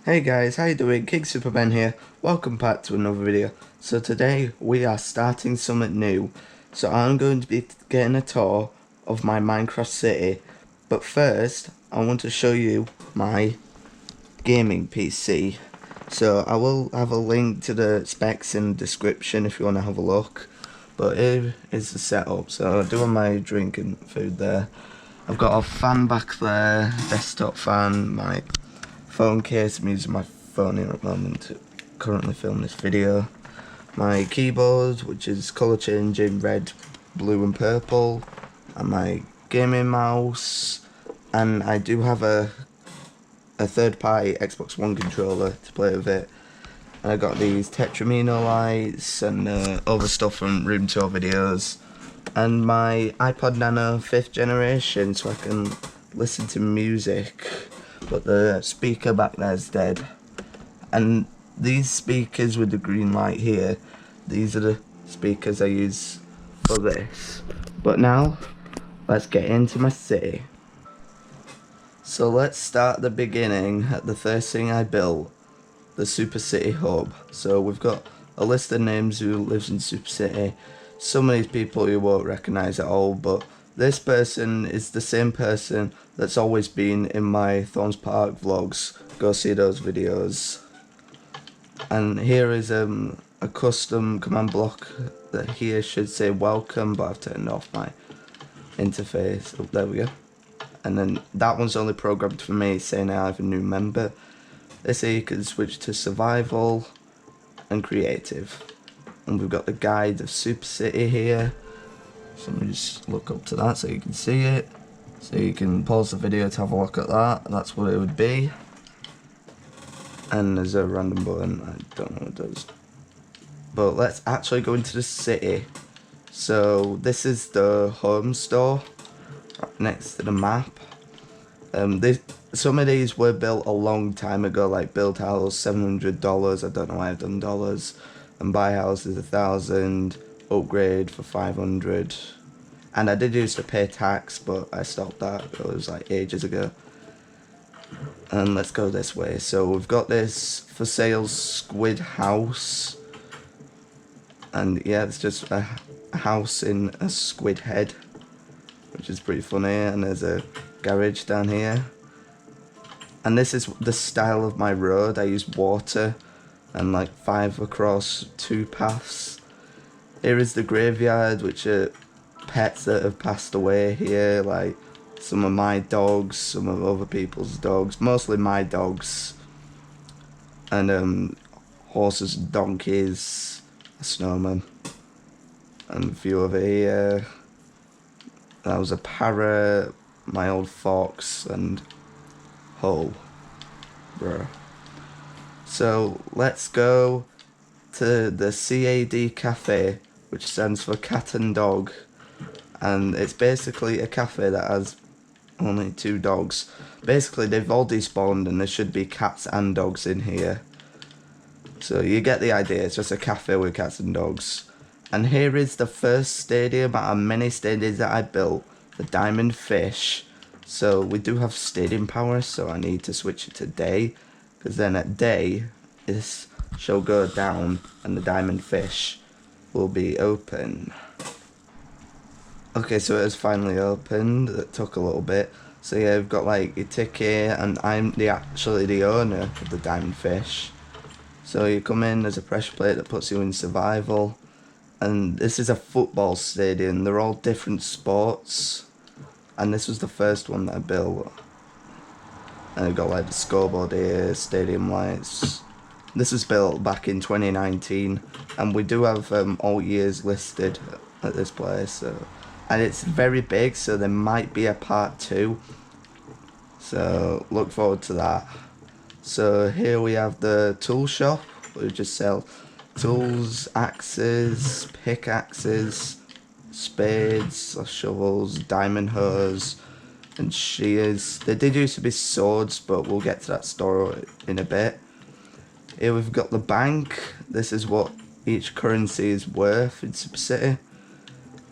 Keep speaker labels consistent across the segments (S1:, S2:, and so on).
S1: Hey guys, how you doing? King Superman here. Welcome back to another video. So today we are starting something new. So I'm going to be getting a tour of my Minecraft city. But first, I want to show you my gaming PC. So I will have a link to the specs in the description if you want to have a look. But here is the setup. So I do have my drink and food there. I've got a fan back there, desktop fan, my phone case. I'm using my phone here at the moment to currently film this video. My keyboard, which is colour changing, red, blue and purple. And my gaming mouse. And I do have a third party Xbox One controller to play with it. And I got these Tetramino lights and other stuff from room tour videos. And my iPod Nano 5th generation, so I can listen to music. But the speaker back there is dead. And these speakers with the green light here, these are the speakers I use for this. But now, let's get into my city. So let's start at the beginning, at the first thing I built, the Super City Hub. So we've got a list of names who lives in Super City. Some of these people you won't recognise at all, but this person is the same person that's always been in my Thorns Park vlogs. Go see those videos. And here is a custom command block that here should say welcome, but I've turned off my interface. Oh, there we go. And then that one's only programmed for me, saying I have a new member. This here you can switch to survival and creative. And we've got the guide of Super City here. So let me just look up to that so you can see it. So you can pause the video to have a look at that. That's what it would be. And there's a random button. I don't know what it does. But let's actually go into the city. So this is the home store right next to the map. Some of these were built a long time ago, like build house $700. I don't know why I've done dollars. And buy house is $1,000. Upgrade for $500. And I did used to pay tax, but I stopped that. It was like ages ago. And let's go this way. So we've got this for sale squid house. And yeah, it's just a house in a squid head, which is pretty funny. And there's a garage down here. And this is the style of my road. I use water and like 5 across 2 paths. Here is the graveyard, which are pets that have passed away here, like some of my dogs, some of other people's dogs, mostly my dogs, and horses, donkeys, a snowman, and a few over here. That was a parrot, my old fox, and Hull, bruh. So let's go to the CAD Cafe, which stands for cat and dog, and it's basically a cafe that has only 2 dogs. Basically they've all despawned and there should be cats and dogs in here. So you get the idea, it's just a cafe with cats and dogs. And here is the first stadium out of many stadiums that I built, the Diamond Fish. So we do have stadium power, so I need to switch it to day, because then at day this shall go down and the Diamond Fish will be open. Okay, so it has finally opened. It took a little bit. So yeah, we've got like your ticket, and I'm actually the owner of the Diamond Fish. So you come in, there's a pressure plate that puts you in survival. And this is a football stadium. They're all different sports. And this was the first one that I built. And I've got like the scoreboard here, stadium lights. This was built back in 2019, and we do have all years listed at this place. So, and it's very big, so there might be a part 2. So look forward to that. So here we have the tool shop. We just sell tools, axes, pickaxes, spades, shovels, diamond hoes, and shears. There did used to be swords, but we'll get to that store in a bit. Here we've got the bank. This is what each currency is worth in Super City.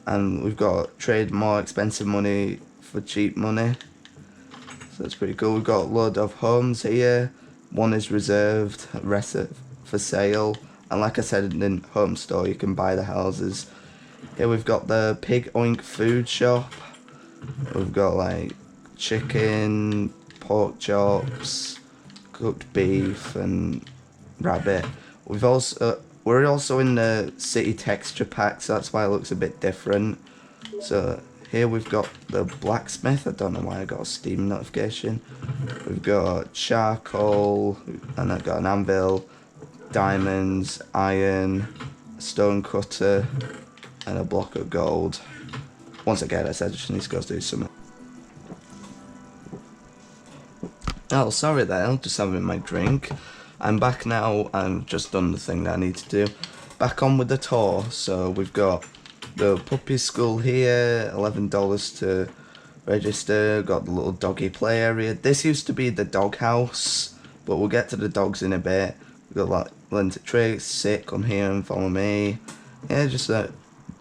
S1: And we've got trade more expensive money for cheap money. So that's pretty cool. We've got a load of homes here. one is reserved, rest for sale, and like I said, in the home store you can buy the houses. Here we've got the Pig Oink food shop. We've got like chicken, pork chops, cooked beef and rabbit. We're also in the city texture pack, so that's why it looks a bit different. So here we've got the blacksmith. I don't know why I got a Steam notification. We've got charcoal, and I've got an anvil, diamonds, iron, a stone cutter, and a block of gold. Once I get this, I just need to go do something. Oh, sorry there, I'm just having my drink. I'm back now, I've just done the thing that I need to do. Back on with the tour. So we've got the puppy school here, $11 to register. Got the little doggy play area. This used to be the dog house, but we'll get to the dogs in a bit. We've got like learn to trick, sit, come here and follow me. Yeah, just a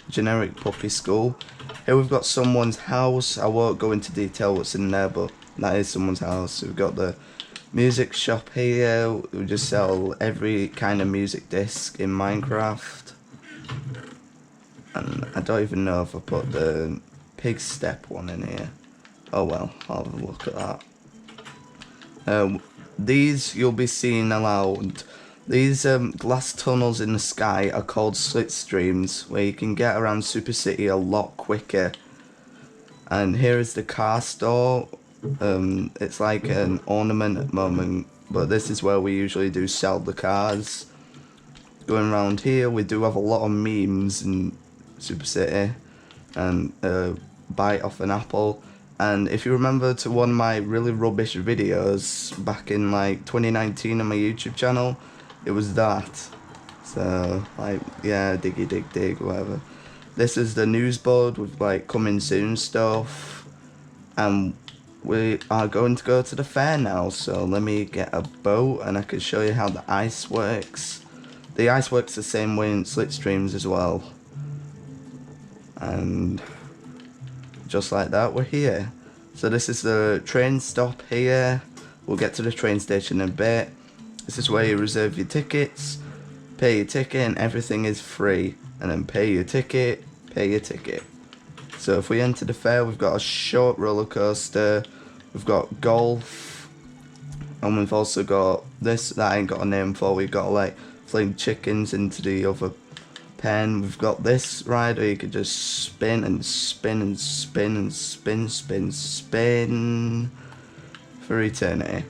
S1: generic puppy school. Here we've got someone's house. I won't go into detail what's in there, but that is someone's house. We've got the music shop here. We just sell every kind of music disc in Minecraft. And I don't even know if I put the pig step one in here. Oh well, I'll have a look at that. These you'll be seeing allowed. These glass tunnels in the sky are called Slitstreams, where you can get around Super City a lot quicker. And here is the car store. It's like an ornament at the moment, but this is where we usually do sell the cars. Going around here, we do have a lot of memes in Super City, and bite off an apple. And if you remember to one of my really rubbish videos back in like 2019 on my YouTube channel, it was that. So like, yeah, diggy dig dig, whatever. This is the news board with like coming soon stuff, and we are going to go to the fair now. So let me get a boat and I can show you how the ice works. The ice works the same way in Slitstreams as well. And just like that, we're here. So this is the train stop here. We'll get to the train station in a bit. This is where you reserve your tickets, pay your ticket, and everything is free. And then pay your ticket, pay your ticket. So if we enter the fair, we've got a short roller coaster, we've got golf, and we've also got this that I ain't got a name for. We've got like fling chickens into the other pen. We've got this ride where you can just spin and spin and spin and spin, spin, spin for eternity.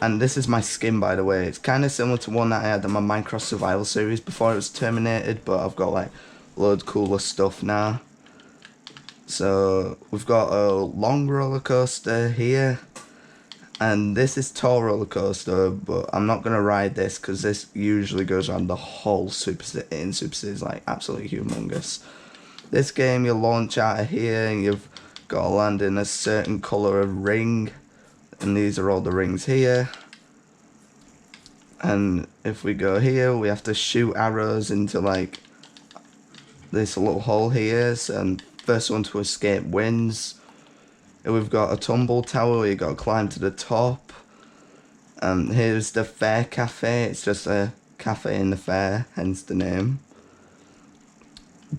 S1: And this is my skin, by the way. It's kind of similar to one that I had on my Minecraft Survival series before it was terminated, but I've got like loads cooler stuff now. So we've got a long roller coaster here, and this is tall roller coaster, but I'm not gonna ride this because this usually goes around the whole Super City, and Super City is like absolutely humongous. This game you launch out of here and you've got to land in a certain colour of ring, and these are all the rings here. And if we go here, we have to shoot arrows into like this little hole here, and first one to escape wins. And we've got a tumble tower where you got to climb to the top. And here's the Fair Cafe. It's just a cafe in the fair, hence the name.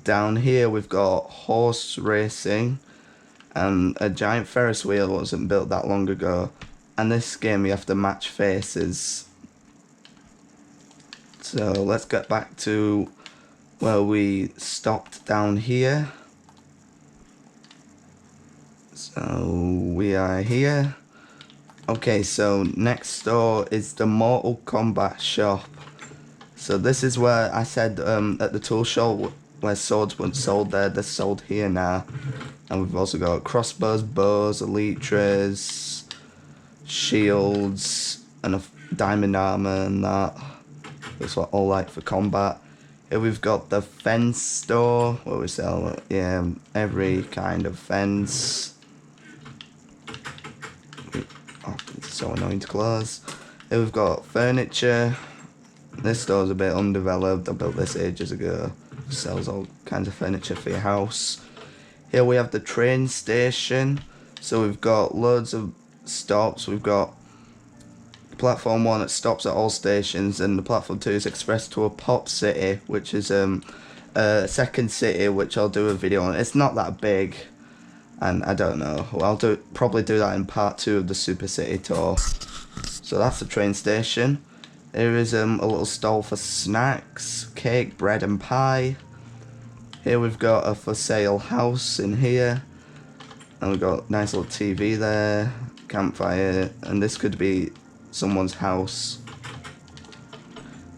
S1: Down here we've got horse racing, and a giant Ferris wheel wasn't built that long ago. And this game you have to match faces. So let's get back to where we stopped down here. So we are here. Okay, so next door is the Mortal Kombat shop. So this is where I said at the tool shop where swords weren't sold there, they're sold here now. And we've also got crossbows, bows, elytras, shields, and a diamond armor and that. That's what all like for combat. Here we've got the fence store where we sell every kind of fence. Oh, it's so annoying to close. Here we've got furniture. This store's a bit undeveloped. I built this ages ago. Sells all kinds of furniture for your house. Here we have the train station. So we've got loads of stops. We've got Platform 1, it stops at all stations, and the platform 2 is express to a pop city, which is a second city, which I'll do a video on. It's not that big, and I don't know. I'll probably do that in part 2 of the Super City tour. So that's the train station. Here is a little stall for snacks, cake, bread and pie. Here we've got a for sale house in here. And we've got a nice little TV there, campfire, and this could be someone's house.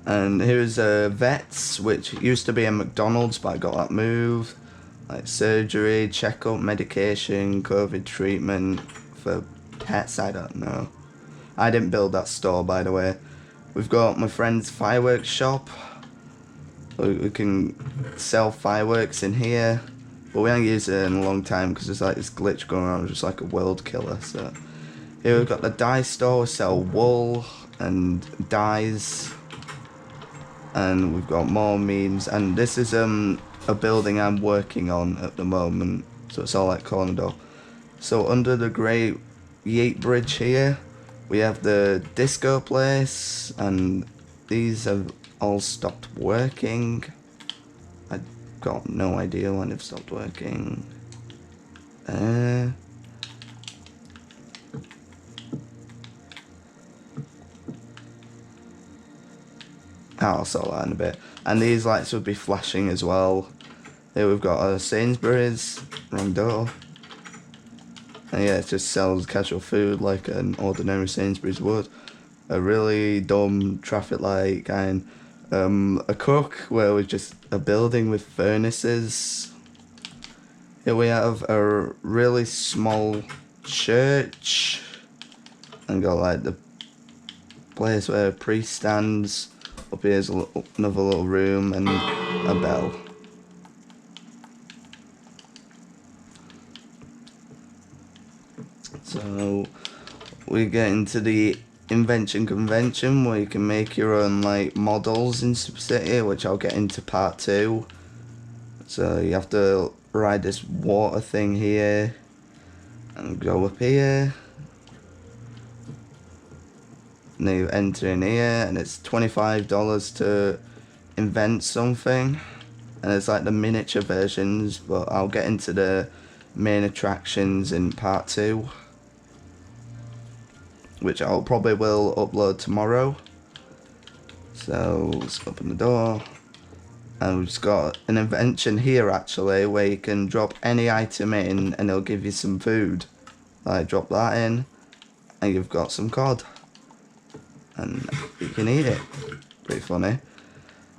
S1: And here's a Vets, which used to be a McDonald's, but I got that moved. Like surgery, checkup, medication, COVID treatment for pets, I don't know. I didn't build that store, by the way. We've got my friend's fireworks shop. We can sell fireworks in here, but we haven't used it in a long time because there's like this glitch going on, just like a world killer. So here we've got the dye store. We sell wool and dyes, and we've got more memes. And this is a building I'm working on at the moment, so it's all like corner door. So under the Great Yeet Bridge here, we have the disco place, and these have all stopped working. I got no idea when they've stopped working. I'll sort that in a bit. And these lights would be flashing as well. Here we've got a Sainsburys, wrong door. And yeah, it just sells casual food like an ordinary Sainsbury's would. A really dumb traffic light kind. A cook where we're just a building with furnaces. Here we have a really small church. And got like the place where a priest stands. Up here's another little room and a bell. So we get into the Invention Convention where you can make your own like models in Super City, which I'll get into part 2. So you have to ride this water thing here and go up here. And then you enter in here, and it's $25 to invent something. And it's like the miniature versions, but I'll get into the main attractions in part 2, which I'll probably will upload tomorrow. So let's open the door, and we've just got an invention here actually where you can drop any item in and it'll give you some food. Like drop that in and you've got some cod and you can eat it. Pretty funny.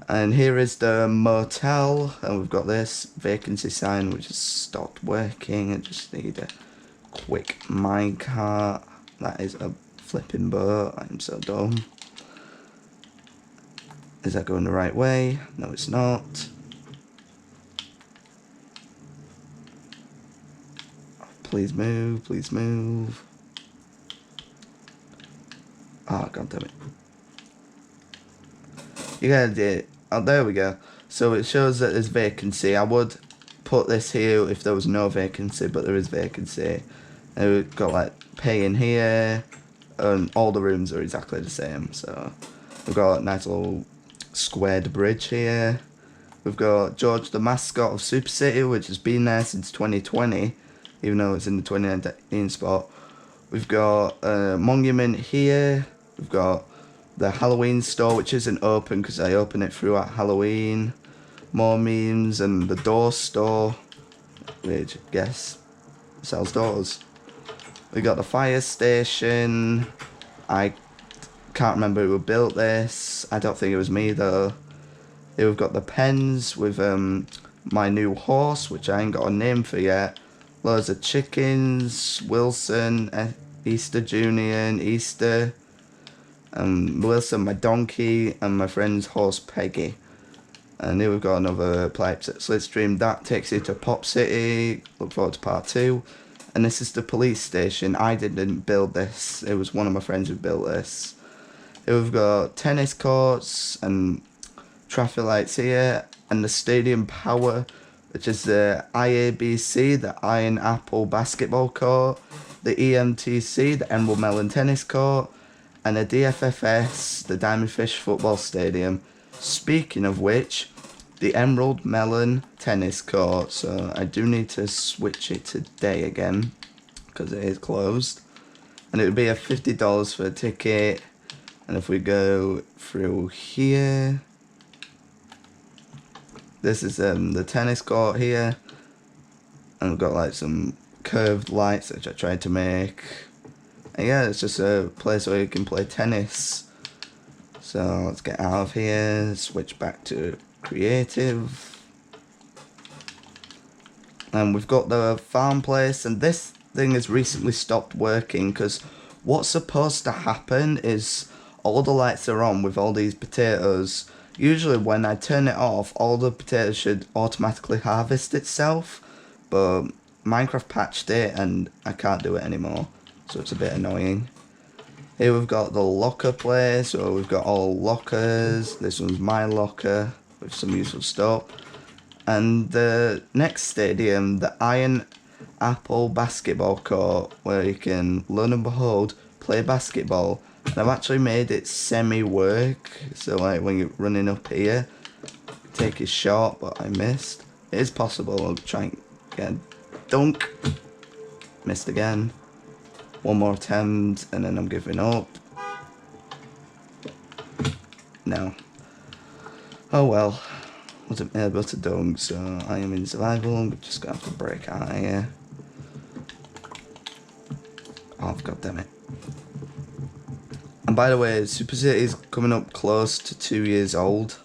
S1: And here is the motel, and we've got this vacancy sign which has stopped working. I just need a quick minecart. That is a flipping boat. I'm so dumb. Is that going the right way? No, it's not. Please move, please move. Oh, god damn it. You gotta do it. Oh, there we go. So it shows that there's vacancy. I would put this here if there was no vacancy, but there is vacancy. And we've got like pay in here, and all the rooms are exactly the same. So we've got a nice little squared bridge here. We've got George the mascot of Super City, which has been there since 2020, even though it's in the 2019 spot. We've got a monument here. We've got the Halloween store, which isn't open because I open it throughout Halloween. More memes, and the door store, which I guess sells doors. We got the fire station. I can't remember who built this. I don't think it was me though. Here we've got the pens with my new horse, which I ain't got a name for yet. Loads of chickens, Wilson, Easter Junior, and Easter. Wilson, my donkey, and my friend's horse Peggy. And here we've got another pipes at Slitstream. That takes you to Pop City. Look forward to part 2. And this is the police station. I didn't build this. It was one of my friends who built this. Here we've got tennis courts and traffic lights here. And the Stadium Power, which is the IABC, the Iron Apple Basketball Court. The EMTC, the Emerald Melon Tennis Court. and a DFFS, the Diamond Fish Football Stadium. Speaking of which, the Emerald Melon Tennis Court, so I do need to switch it today again, because it is closed. And it would be a $50 for a ticket, and if we go through here, this is the tennis court here, and we've got like some curved lights which I tried to make. And yeah, it's just a place where you can play tennis. So let's get out of here, switch back to creative. And we've got the farm place, and this thing has recently stopped working because what's supposed to happen is all the lights are on with all these potatoes. Usually when I turn it off, all the potatoes should automatically harvest itself, but Minecraft patched it and I can't do it anymore, so it's a bit annoying. Here we've got the locker place, so we've got all lockers. This one's my locker with some useful stuff. And the next stadium, the Iron Apple basketball court, where you can, lo and behold, play basketball. And I've actually made it semi-work, so like when you're running up here, take a shot, but I missed. It is possible. I'll try and get a dunk. Missed again. One more attempt, and then I'm giving up. No. Oh well. Wasn't able to dunk, so I am in survival. I'm just gonna have to break out of here. Oh, god damn it. And by the way, Super City is coming up close to 2 years old,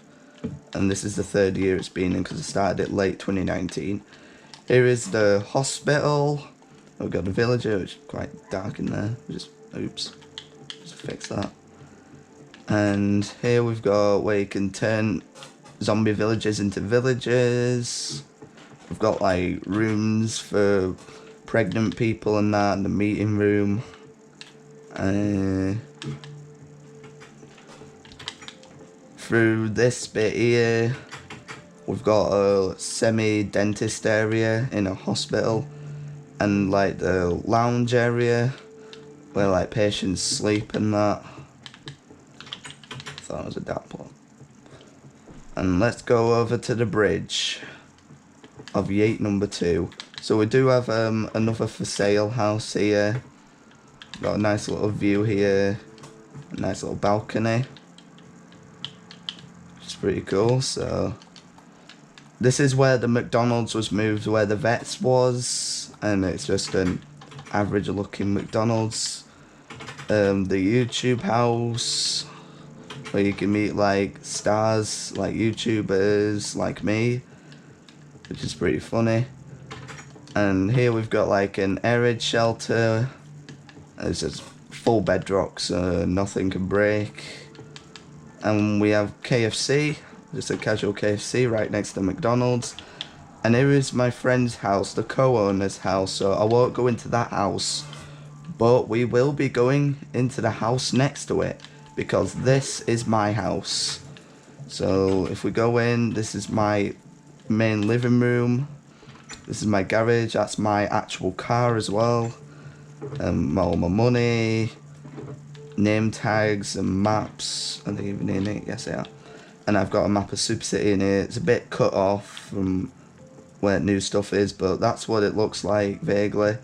S1: and this is the 3rd year it's been in because I started it late 2019. Here is the hospital. We've got the villager, which is quite dark in there. Oops, just fix that. And here we've got where you can turn zombie villages into villages. We've got like rooms for pregnant people and that, and the meeting room. Through this bit here, we've got a semi-dentist area in a hospital, and like the lounge area where like patients sleep and that. Thought it was a dark plot. And let's go over to the bridge of Yate number 2. So we do have another for sale house here. Got a nice little view here, a nice little balcony, which is pretty cool. So this is where the McDonald's was moved, where the vets was, and it's just an average looking McDonald's. The YouTube house, where you can meet like stars, like YouTubers like me, which is pretty funny. And here we've got like an air raid shelter. It's just full bedrock, so nothing can break. And we have KFC, just a casual KFC right next to McDonald's. And here is my friend's house, the co-owner's house, so I won't go into that house, but we will be going into the house next to it, because this is my house. So if we go in, this is my main living room, this is my garage, that's my actual car as well, all my money, name tags and maps. Are they even in it? Yes they are. And I've got a map of Super City in here. It's a bit cut off from where new stuff is, but that's what it looks like vaguely.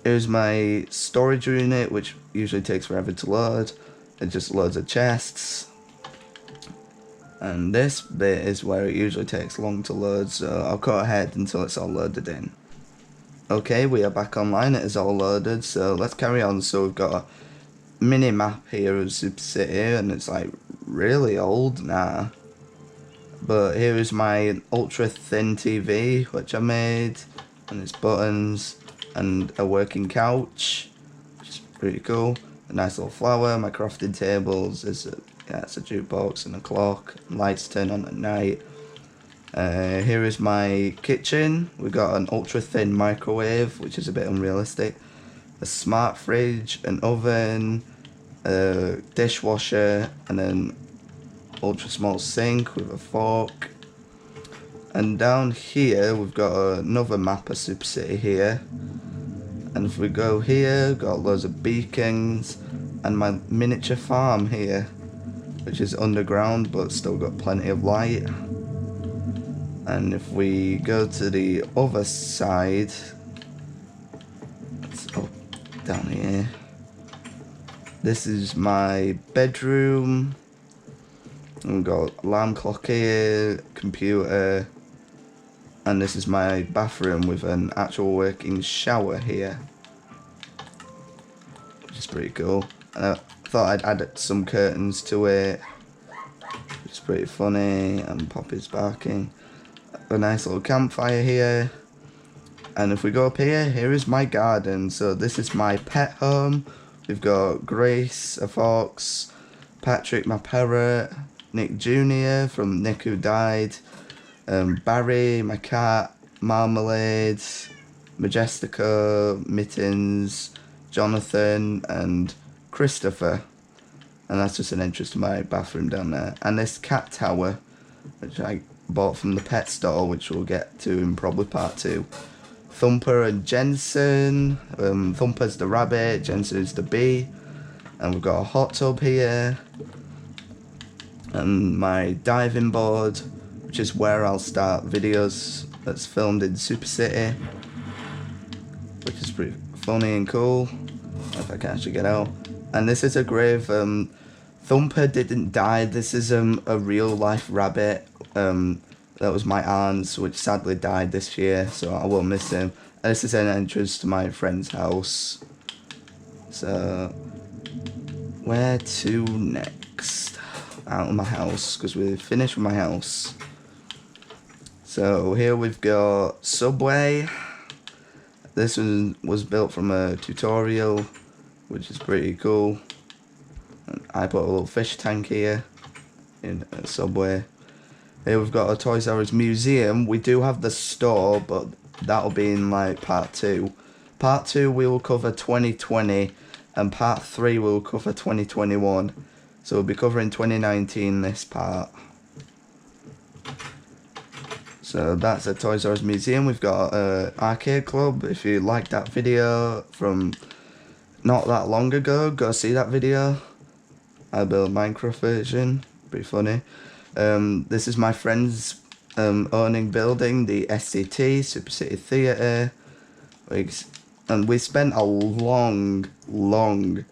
S1: Here's my storage unit, which usually takes forever to load. It just loads of chests. And this bit is where it usually takes long to load, so I'll cut ahead until it's all loaded in. Okay, we are back online, it is all loaded, so let's carry on. So we've got a mini map here of Super City, and it's like really old now. But here is my ultra thin TV, which I made, and its buttons, and a working couch, which is pretty cool. A nice little flower, my crafting tables, it's a jukebox and a clock, and lights turn on at night. Here is my kitchen. We've got an ultra thin microwave, which is a bit unrealistic, a smart fridge, an oven, a dishwasher, and an ultra small sink with a fork. And down here we've got another map of Super City here, and if we go here, we've got loads of beacons, and my miniature farm here, which is underground but still got plenty of light. And if we go to the other side, it's up down here. This is my bedroom. We've got alarm clock here, computer, and this is my bathroom with an actual working shower here, which is pretty cool. And I thought I'd add some curtains to it. It's pretty funny, and Poppy's barking. A nice little campfire here. And if we go up here, here is my garden. So this is my pet home. We've got Grace, a fox, Patrick, my parrot, Nick Jr. from Nick Who Died, Barry, my cat, Marmalade, Majestica, Mittens, Jonathan, and Christopher. And that's just an entrance to my bathroom down there. And this cat tower, which I bought from the pet store, which we'll get to in probably part 2. Thumper and Jensen. Thumper's the rabbit, Jensen is the bee. And we've got a hot tub here. And my diving board, which is where I'll start videos that's filmed in Super City, which is pretty funny and cool, if I can actually get out. And this is a grave. Thumper didn't die. This is a real life rabbit. That was my aunt's, which sadly died this year, so I will miss him. And this is an entrance to my friend's house. So, where to next? Out of my house, because we're finished with my house. So here we've got Subway. This one was built from a tutorial, which is pretty cool. And I put a little fish tank here in a Subway. Here we've got a Toys R Us museum. We do have the store, but that'll be in like part 2. Part 2 we will cover 2020, and part 3 will cover 2021. So we'll be covering 2019 this part. So that's a Toys R Us museum. We've got an arcade club. If you liked that video from not that long ago, go see that video. I built a Minecraft version. Pretty funny. This is my friend's owning building, the SCT, Super City Theatre. And we spent a long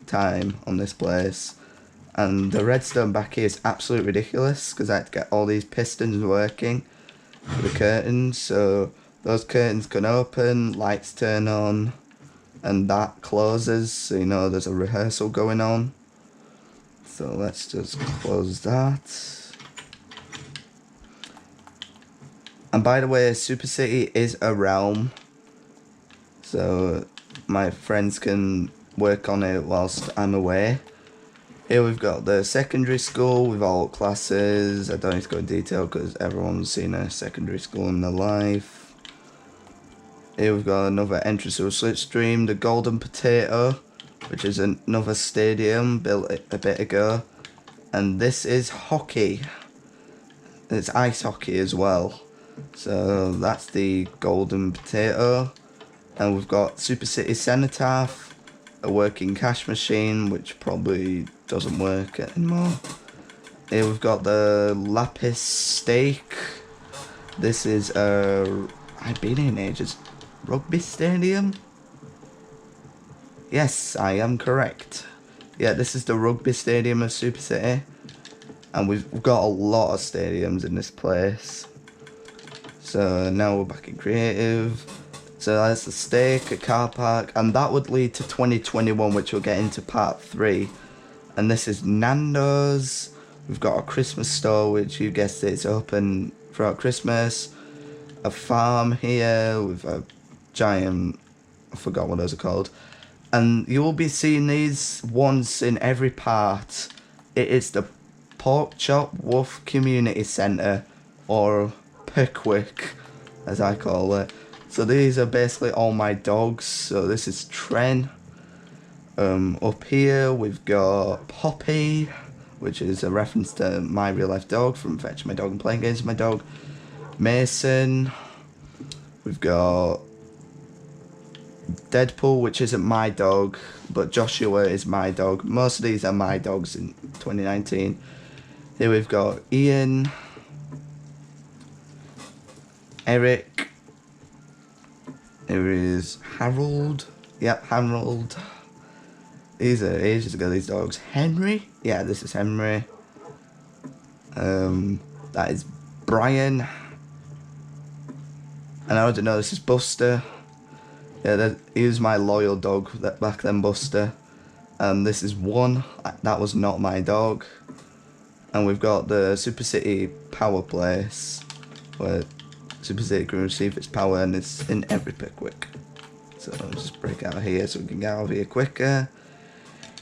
S1: time on this place. And the redstone back here is absolutely ridiculous, because I had to get all these pistons working for the curtains. So those curtains can open, lights turn on, and that closes, so you know there's a rehearsal going on. So let's just close that. And by the way, Super City is a realm, so my friends can work on it whilst I'm away. Here we've got the secondary school with all classes. I don't need to go in detail because everyone's seen a secondary school in their life. Here we've got another entrance to a Slitstream, the Golden Potato, which is another stadium built a bit ago. And this is hockey. It's ice hockey as well. So that's the Golden Potato. And we've got Super City Cenotaph, a working cash machine, which probably doesn't work anymore. Here we've got the Lapis Steak. This is I've been in ages. Rugby stadium? Yes, I am correct. Yeah, this is the rugby stadium of Super City. And we've got a lot of stadiums in this place. So now we're back in creative. So that's the steak, a car park, and that would lead to 2021, which we'll get into part 3. And this is Nando's. We've got a Christmas store, which you guessed it, it's open throughout Christmas. A farm here with a giant, I forgot what those are called. And you will be seeing these once in every part. It is the Pork Chop Wolf Community Centre, or Pickwick, as I call it. So these are basically all my dogs. So this is Tren. Up here we've got Poppy, which is a reference to my real life dog from Fetching My Dog and Playing Games with My Dog. Mason. We've got Deadpool, which isn't my dog, but Joshua is my dog. Most of these are my dogs in 2019. Here we've got Ian, Eric, here is Harold. Yep, Harold. These are ages ago, these dogs. Henry? Yeah, this is Henry. That is Brian. And I don't know, this is Buster. Yeah, he was my loyal dog back then, Buster. And this is One. That was not my dog. And we've got the Super City power place, where Super City can receive its power, and it's in every Pickwick. So I'll just break out here so we can get out of here quicker.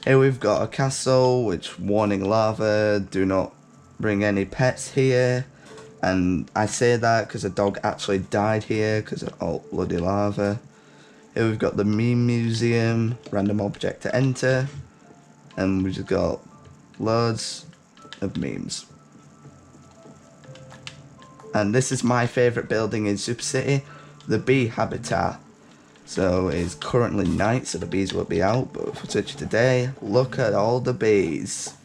S1: Here we've got a castle, which warning lava, do not bring any pets here. And I say that because a dog actually died here because of all bloody lava. Here we've got the meme museum, random object to enter. And we just got loads of memes. And this is my favourite building in Super City, the bee habitat. So it's currently night, so the bees will be out, but for such today, look at all the bees.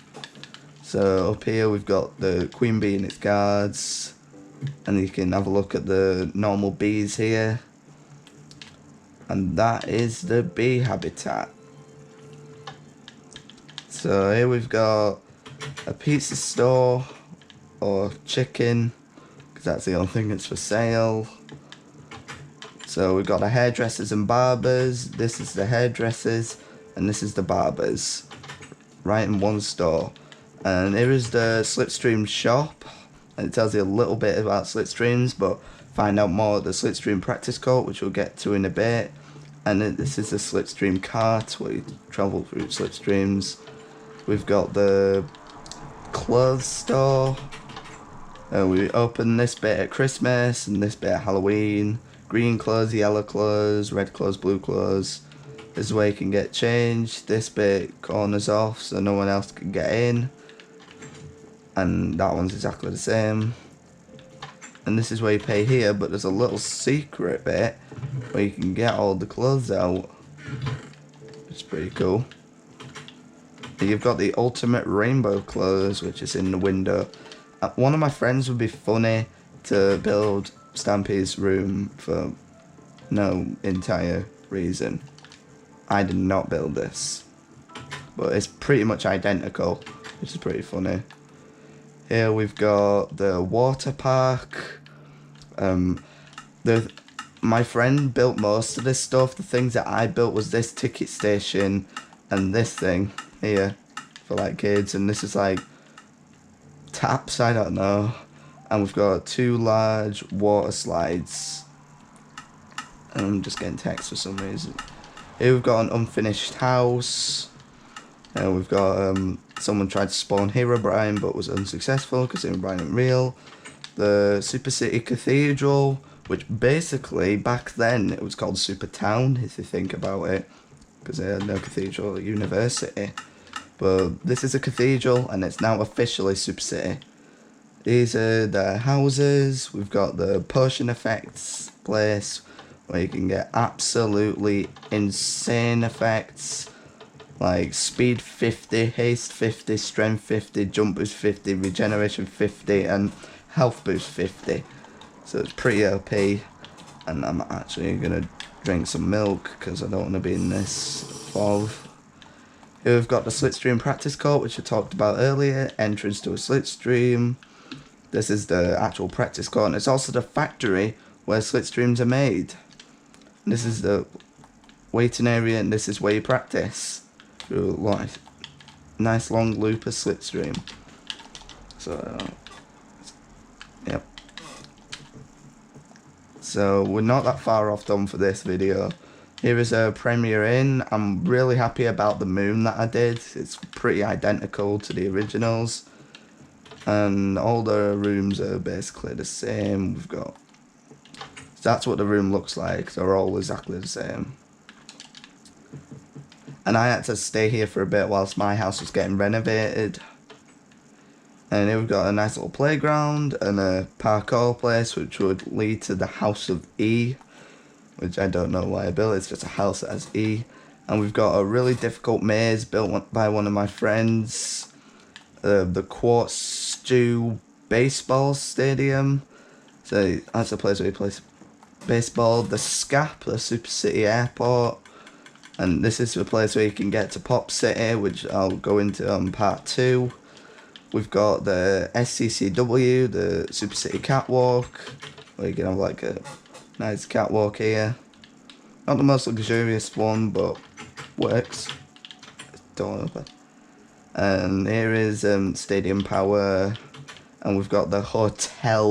S1: So up here we've got the queen bee and its guards, and you can have a look at the normal bees here. And that is the bee habitat. So here we've got a pizza store, or chicken, because that's the only thing that's for sale. So we've got the hairdressers and barbers. This is the hairdressers, and this is the barbers, right in one store. And here is the Slitstream shop, and it tells you a little bit about Slitstreams, but find out more at the Slitstream practice court, which we'll get to in a bit. And this is the Slitstream cart, where you travel through Slitstreams. We've got the clothes store. We open this bit at Christmas, and this bit at Halloween. Green clothes, yellow clothes, red clothes, blue clothes. This is where you can get changed. This bit corners off so no one else can get in. And that one's exactly the same. And this is where you pay here, but there's a little secret bit where you can get all the clothes out. It's pretty cool. And you've got the ultimate rainbow clothes, which is in the window. One of my friends would be funny to build Stampy's room for no entire reason. I did not build this, but it's pretty much identical, which is pretty funny. Here we've got the water park. My friend built most of this stuff. The things that I built was this ticket station and this thing here for like kids, and this is like taps, I don't know. And we've got 2 large water slides. And I'm just getting text for some reason. Here we've got an unfinished house. And we've got someone tried to spawn Herobrine but was unsuccessful because Herobrine isn't real. The Super City Cathedral, which basically back then it was called Super Town if you think about it, because they had no cathedral at university. But this is a cathedral and it's now officially Super City. These are the houses. We've got the potion effects place where you can get absolutely insane effects like speed 50, haste 50, strength 50, jump boost 50, regeneration 50 and health boost 50. So it's pretty OP, and I'm actually going to drink some milk because I don't want to be in this fog. Here we've got the Slitstream practice court, which I talked about earlier, entrance to a Slitstream. This is the actual practice court, and it's also the factory where Slitstreams are made. And this is the waiting area, and this is where you practice through a nice long loop of Slitstream. So, yep. So we're not that far off done for this video. Here is a Premier Inn. I'm really happy about the moon that I did. It's pretty identical to the originals. And all the rooms are basically the same. We've got... So that's what the room looks like. They're all exactly the same. And I had to stay here for a bit whilst my house was getting renovated. And here we've got a nice little playground and a parkour place which would lead to the House of E. which I don't know why I built. It's just a house that has E. And we've got a really difficult maze built by one of my friends. The Quartz Stew Baseball Stadium. So that's the place where he plays baseball. The SCAP, the Super City Airport. And this is the place where you can get to Pop City, which I'll go into on part 2. We've got the SCCW, the Super City Catwalk, where you can have like a nice catwalk here. Not the most luxurious one, but works. Door open. And here is Stadium Power, and we've got the hotel,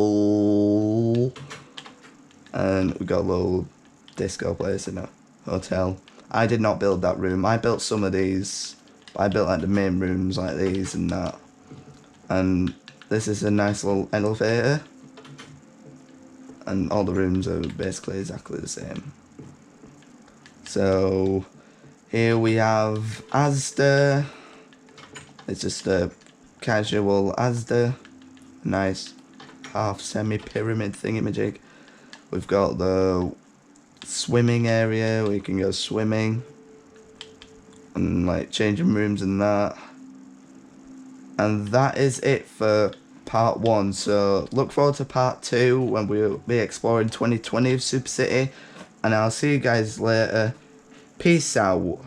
S1: and we've got a little disco place in the hotel. I did not build that room. I built some of these, but I built like the main rooms like these and that. And this is a nice little elevator, and all the rooms are basically exactly the same. So here we have Asda. It's just a casual Asda, nice half semi-pyramid thingamajig. We've got the swimming area where you can go swimming and like changing rooms and that. And that is it for part 1. So look forward to part 2 when we'll be exploring 2020 of Super City. And I'll see you guys later. Peace out.